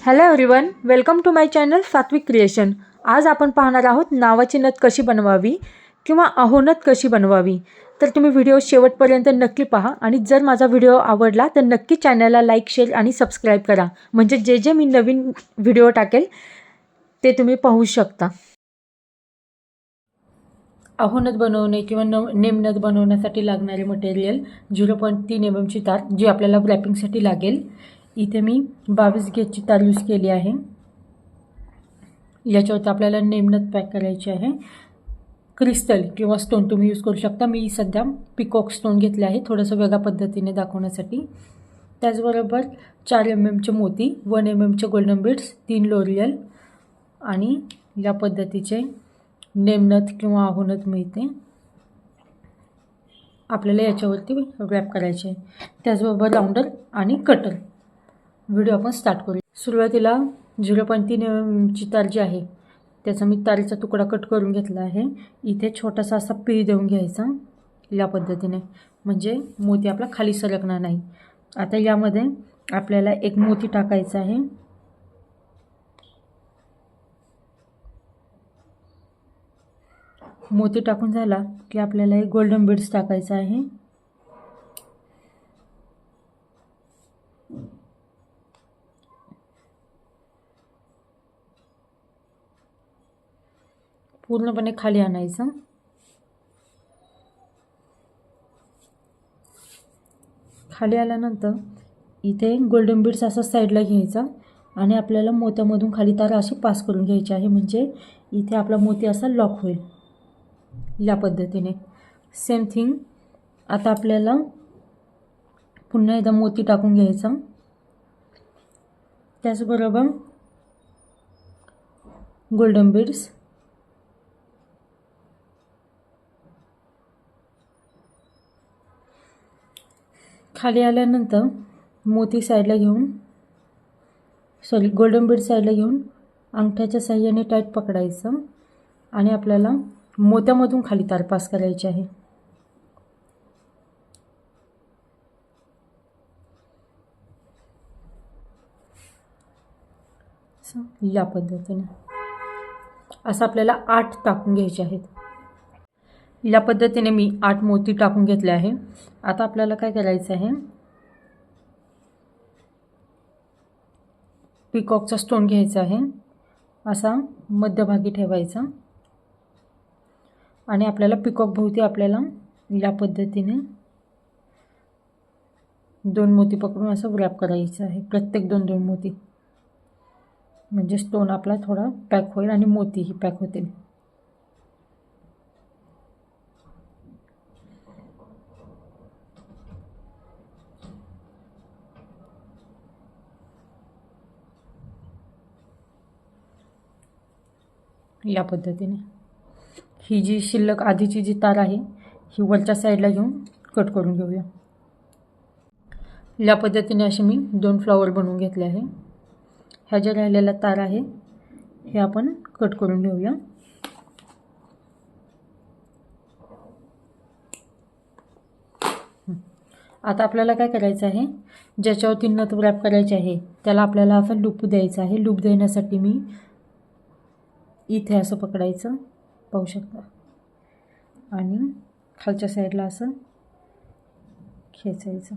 Hello everyone, welcome to my channel Satvik creation. आज आपण पाहणार आहोत नावाची नथ कशी बनवावी किंवा अहोनथ कशी बनवावी। तर तुम्ही व्हिडिओ शेवटपर्यंत नक्की पहा आणि जर माझा व्हिडिओ आवडला तर नक्की चॅनलला लाईक, शेअर आणि सबस्क्राईब करा, म्हणजे जे जे मी नवीन व्हिडिओ टाकेल ते तुम्ही पाहू शकता। अहोनथ बनवणे किंवा नेमनथ बनवण्यासाठी लागणारे मटेरियल 0.3 mm ची तार जी आपल्याला रॅपिंगसाठी लागेल। इथे मी 22 गेजची तार यूज केली आहे। याच्यावर आपल्याला नेमनथ पॅक करायची आहे। क्रिस्टल किंवा स्टोन तुम्ही यूज करू शकता। मी सध्या पिकॉक स्टोन घेतले आहे थोडंसं वेगळ्या पद्धतीने दाखवण्यासाठी। त्याचबरोबर 4 mm चे मोती, 1 mm चे गोल्डन बीड्स, 3 लोरियल आणि या पद्धतीचे नेमनथ किंवा अहोनथ मिळते। आपल्याला याच्यावरती रॅप करायचे। त्याचबरोबर राउंडर आणि कटर। व्हिडिओ आपण स्टार्ट करू। सुरुवातीला 0.3 mm ची तार जी आहे त्याचा मी तारेचा तुकडा कट करून घेतला आहे। इथे छोटासा असा पीळ देऊन घ्यायचा या पद्धतीने, म्हणजे मोती आपला खाली सरकणार नाही। आता यामध्ये आपल्याला एक मोती टाकायचा आहे। मोती टाकून झाला की आपल्याला एक गोल्डन बीड्स टाकायचा आहे। पूर्णपणे खाली आणायचं। खाली आल्यानंतर इथे गोल्डन बीड्स असा साईडला घ्यायचा आणि आपल्याला मोत्यामधून खाली तार अशी पास करून घ्यायची आहे, म्हणजे इथे आपला मोती असा लॉक होईल या पद्धतीने। सेम थिंग आता आपल्याला पुन्हा एकदा मोती टाकून घ्यायचा। त्याचबरोबर गोल्डन बीड्स, खाली आल्यानंतर मोती साईडला घेऊन गोल्डन बीड साईडला घेऊन अंगठ्याच्या साहाय्याने टाईट पकडायचं आणि आपल्याला मोत्यामधून खाली तार पास करायची आहे। या पद्धतीने असं आपल्याला 8 टाकून घ्यायचे आहेत। या पद्धतीने मी 8 मोती टाकून घेतले आहे। आता आपल्याला काय करायचं आहे, पिकॉकचा स्टोन घ्यायचा आहे, असा मध्यभागी ठेवायचा आणि आपल्याला पिकॉक भोवती आपल्याला या पद्धतीने 2 मोती पकडून असं रॅप करायचं आहे। प्रत्येक 2-2 मोती, म्हणजे स्टोन आपला थोडा पॅक होईल आणि मोतीही पॅक होतील। या पद्धतीने ही जी शिल्लक आधीची जी तार आहे ही वरच्या साईडला घेऊन कट करून घेऊया। या पद्धतीने असे मी 2 फ्लॉवर बनवून घेतले आहे। ह्या ज्या राहिलेल्या तार आहे हे आपण कट करून घेऊया। आता आपल्याला काय करायचं आहे, ज्याच्यावरती नथ रॅप करायची आहे त्याला आपल्याला असं लूप द्यायचं आहे। लूप देण्यासाठी मी इथे असं पकडायचं, पाहू शकता, आणि खालच्या साईडला असं खेचायचं।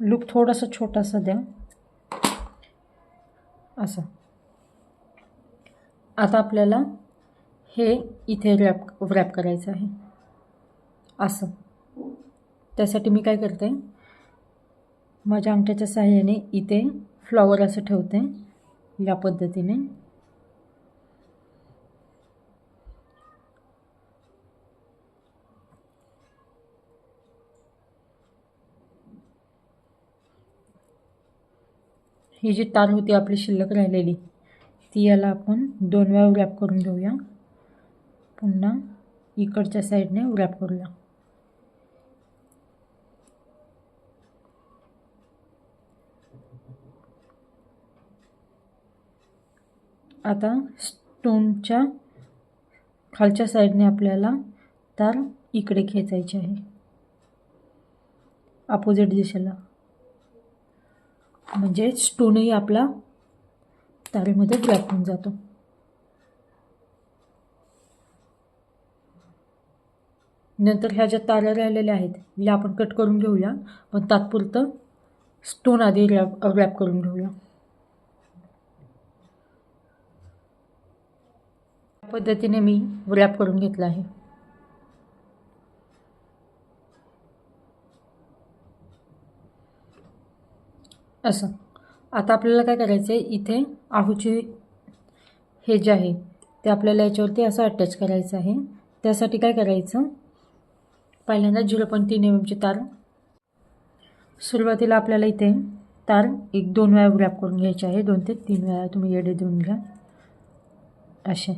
लूप थोडासा छोटासा द्या असं। आता आपल्याला हे इथे रॅप करायचं आहे असं। त्यासाठी मी काय करते, माझ्या अंगठ्याच्या साहाय्याने इथे फ्लॉवर असं ठेवते या पद्धतीने। ही जी तार होती आपली शिल्लक राहिलेली ती याला आपण 2 वेळा रॅप करून घेऊया। पुन्हा इकडच्या साईडने रॅप करूया। आता स्टोनच्या खालच्या साईडने आपल्याला तार इकडे खेचायची आहे, अपोजिट दिशेला, म्हणजे स्टोनही आपला तारेमध्ये व्रॅप होऊन जातो. नंतर ह्या ज्या तारा राहिलेल्या आहेत या आपण कट करून घेऊया, पण तात्पुरतं स्टोन आधी व्रॅप करून घेऊया. या पद्धतीने मी व्रॅप करून घेतला आहे. असं. आता आपल्याला काय करायचं आहे, इथे आहूची हे जे आहे ते आपल्याला याच्यावरती असं अटॅच करायचं आहे. त्यासाठी काय करायचं, पहिल्यांदा 0.3 mm तार सुरुवातीला आपल्याला इथे तार 1-2 वेळा व्रॅप करून घ्यायची आहे. 2 ते 3 वेळा तुम्ही येडे देऊन घ्या असे.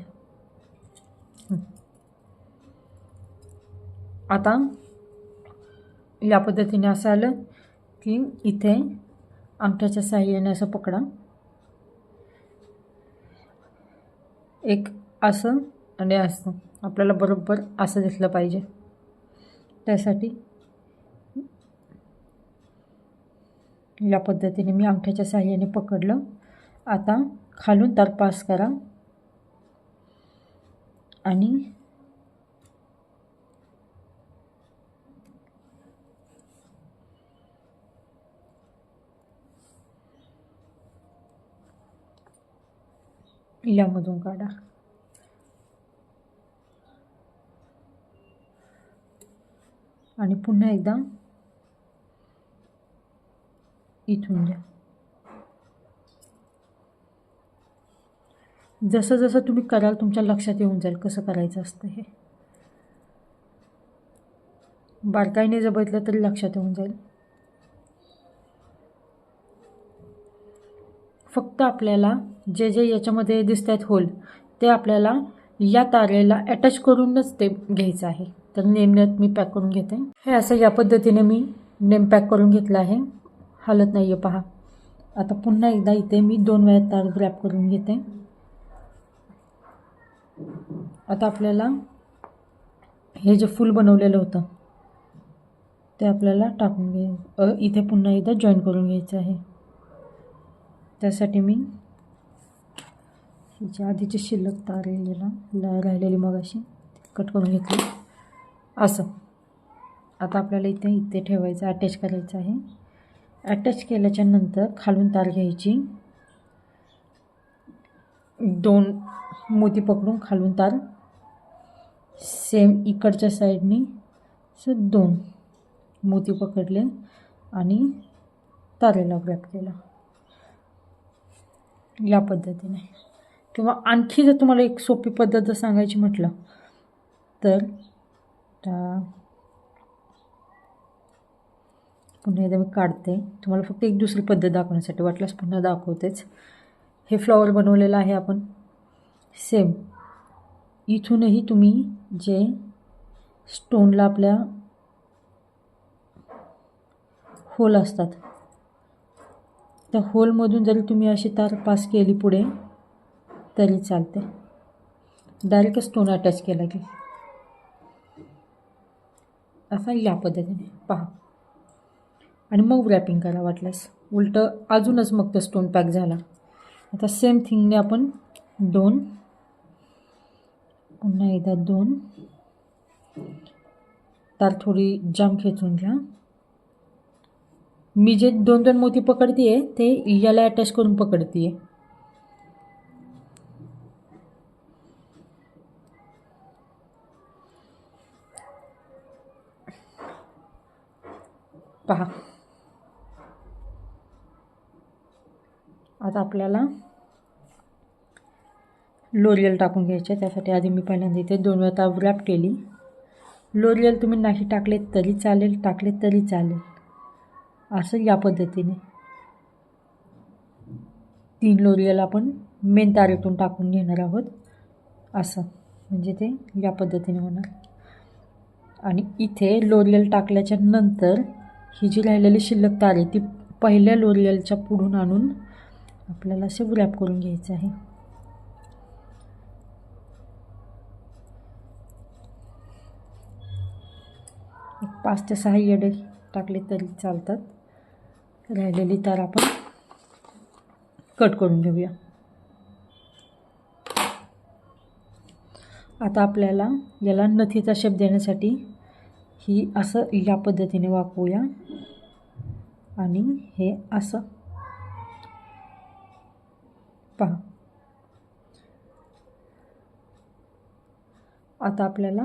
आता या पद्धतीने असं आलं की इथे अंगठ्याच्या साहाय्याने असं पकडा, एक असं आणि असं, आपल्याला बरोबर असं दिसलं पाहिजे. त्यासाठी या पद्धतीने मी अंगठ्याच्या साहाय्याने पकडलं. आता खालून तार पास करा आणि यामधून काढा. आणि पुन्हा एकदा इथून द्या. जसं जसं तुम्ही कराल तुमच्या लक्षात येऊन जाईल कसं करायचं असतं. हे बारकाईने जर बघितलं तरी लक्षात येऊन जाईल. फक्त आपल्याला जे जे याच्यामध्ये दिसत आहेत होल ते आपल्याला या तारेला अटॅच करूनच ते घ्यायचं आहे. तर नेमण्यात मी पॅक करून घेते. हे असं या पद्धतीने मी नेम पॅक करून घेतलं आहे, हालत नाही आहे पहा. आता पुन्हा एकदा इथे मी 2 वेळा तार व्रॅप करून घेते. आता आपल्याला हे जे फूल बनवलेलं होतं ते आपल्याला टाकून इथे पुन्हा एकदा जॉईन करून घ्यायचं आहे. त्यासाठी मी हिच्या आधीची शिल्लक तार राहिलेली मग अशी कट करून घेतली असं. आता आपल्याला इथे ठेवायचं, अटॅच करायचं आहे. अटॅच केल्याच्या नंतर खालून तार घ्यायची, 2 मोती पकडून खालून तार सेम इकडच्या साईडनी 2 मोती पकडले आणि तारेला व्रॅप केला या पद्धतीने. किंवा आणखी जर तुम्हाला एक सोपी पद्धत जर सांगायची म्हटलं तर पुन्हा एकदा मी काढते, तुम्हाला फक्त एक दुसरी पद्धत दाखवण्यासाठी, वाटल्यास पुन्हा दाखवतेच. हे फ्लॉवर बनवलेलं आहे आपण सेम. इथूनही तुम्ही जे स्टोनला आपल्या होल असतात त्या होलमधून जरी तुम्ही अशी तार पास केली पुढे तरी चालते. डायरेक्ट स्टोन अटॅच केला की असा या पद्धतीने पहा. आणि मग रॅपिंग करा वाटल्यास, उलटं अजूनच मग तो स्टोन पॅक झाला. आता सेम थिंगने आपण 2 पुन्हा एकदा 2 तार थोडी जाम खेचून घ्या. मी जे 2 मोती पकडते ते याला अटॅच करून पकडते. पहा. आता आपल्याला लोरियल टाकून घ्यायचे. त्यासाठी आधी मी पहिल्यांदा इथे 2 वेळा तार व्रॅप केली. लोरियल तुम्ही नाही टाकले तरी चालेल, टाकले तरी चालेल. असं या पद्धतीने 3 लोरियल आपण मेन तारेतून टाकून घेणार आहोत असं, म्हणजे ते या पद्धतीने होणार. आणि इथे लोरियल टाकल्याच्या नंतर ही जी राहिलेली शिल्लक तार आहे ती पहिल्या लोरियलच्या पुढून आणून आपल्याला असे रॅप करून घ्यायचं आहे. एक 5 ते 6 येडे टाकले तरी चालतात. राहिलेली तार आपण कट करून घेऊया. आता आपल्याला याला नथीचा शेप देण्यासाठी ही असं या पद्धतीने वाकवूया आणि हे असं पहा. आता आपल्याला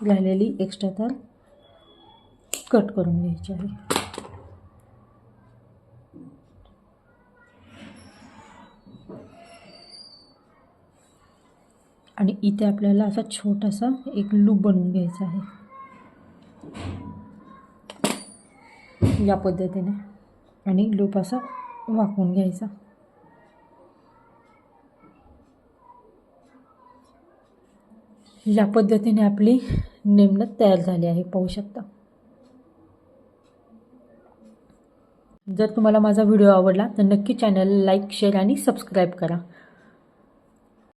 राहिलेली एक्स्ट्रा तार कट करून घ्यायची आहे. आणि इथे आपल्याला असा छोटासा एक लूप बनवून घ्यायचा आहे या पद्धतीने आणि लूप असा वाकवून घ्यायचा. या पद्धतीने आपली नेमणूक तयार झाली आहे, पाहू शकता. जर तुम्हाला माझा व्हिडिओ आवडला तर नक्की चॅनल लाईक, शेअर आणि सबस्क्राईब करा.